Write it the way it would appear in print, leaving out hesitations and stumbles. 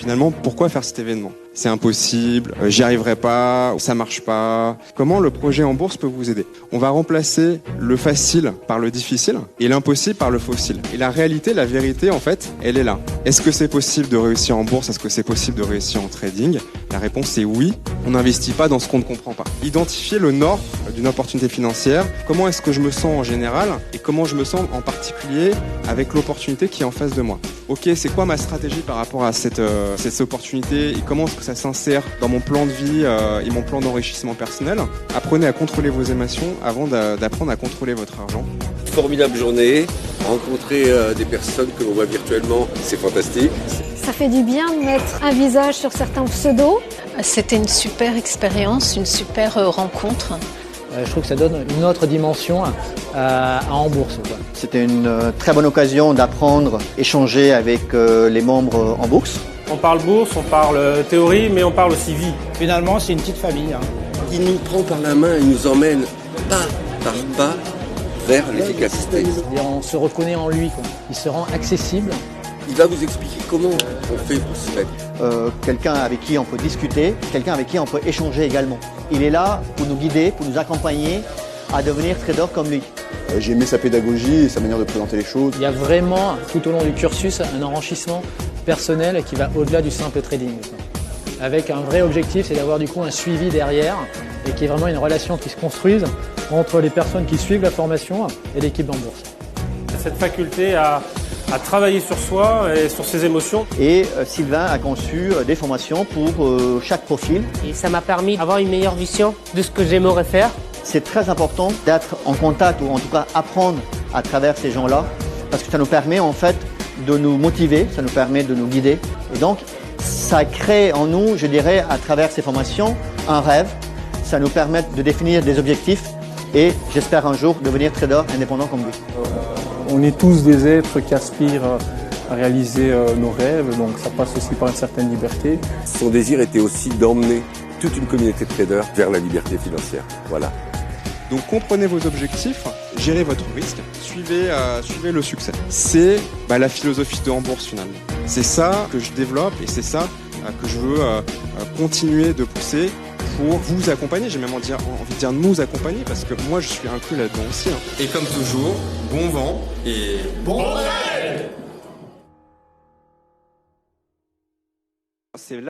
Finalement, pourquoi faire cet événement ? C'est impossible, j'y arriverai pas, ça marche pas. Comment le projet en bourse peut vous aider ? On va remplacer le facile par le difficile et l'impossible par le fossile. Et la réalité, la vérité, en fait, elle est là. Est-ce que c'est possible de réussir en bourse ? Est-ce que c'est possible de réussir en trading ? La réponse est oui. On n'investit pas dans ce qu'on ne comprend pas. Identifier le nord d'une opportunité financière. Comment est-ce que je me sens en général et comment je me sens en particulier avec l'opportunité qui est en face de moi. Ok, c'est quoi ma stratégie par rapport à cette opportunité et comment est-ce que ça s'insère dans mon plan de vie et mon plan d'enrichissement personnel. Apprenez à contrôler vos émotions avant d'apprendre à contrôler votre argent. Formidable journée, rencontrer des personnes que l'on voit virtuellement, c'est fantastique. Ça fait du bien de mettre un visage sur certains pseudos. C'était une super expérience, une super rencontre. Je trouve que ça donne une autre dimension en bourse. C'était une très bonne occasion d'apprendre, échanger avec les membres en bourse. On parle bourse, on parle théorie, mais on parle aussi vie. Finalement, c'est une petite famille. Il nous prend par la main, il nous emmène pas par pas vers l'efficacité. On se reconnaît en lui, quoi. Il se rend accessible. Il va vous expliquer comment on fait pour s'y mettre. Quelqu'un avec qui on peut discuter, quelqu'un avec qui on peut échanger également. Il est là pour nous guider, pour nous accompagner à devenir trader comme lui. J'ai aimé sa pédagogie et sa manière de présenter les choses. Il y a vraiment, tout au long du cursus, un enrichissement personnel qui va au-delà du simple trading. Avec un vrai objectif, c'est d'avoir du coup un suivi derrière et qui est vraiment une relation qui se construise entre les personnes qui suivent la formation et l'équipe en bourse. Cette faculté à travailler sur soi et sur ses émotions. Et Sylvain a conçu des formations pour chaque profil. Et ça m'a permis d'avoir une meilleure vision de ce que j'aimerais faire. C'est très important d'être en contact ou en tout cas apprendre à travers ces gens-là parce que ça nous permet en fait de nous motiver, ça nous permet de nous guider. Et donc ça crée en nous, je dirais, à travers ces formations, un rêve. Ça nous permet de définir des objectifs et j'espère un jour devenir trader indépendant comme lui. On est tous des êtres qui aspirent à réaliser nos rêves, donc ça passe aussi par une certaine liberté. Son désir était aussi d'emmener toute une communauté de traders vers la liberté financière. Voilà. Donc comprenez vos objectifs, gérez votre risque, suivez le succès. C'est la philosophie de en bourse finalement. C'est ça que je développe et c'est ça que je veux continuer de pousser pour vous accompagner. J'ai même envie de dire nous accompagner parce que moi je suis inclus là-dedans aussi. Et comme toujours, bon vent et bon rêve. C'est là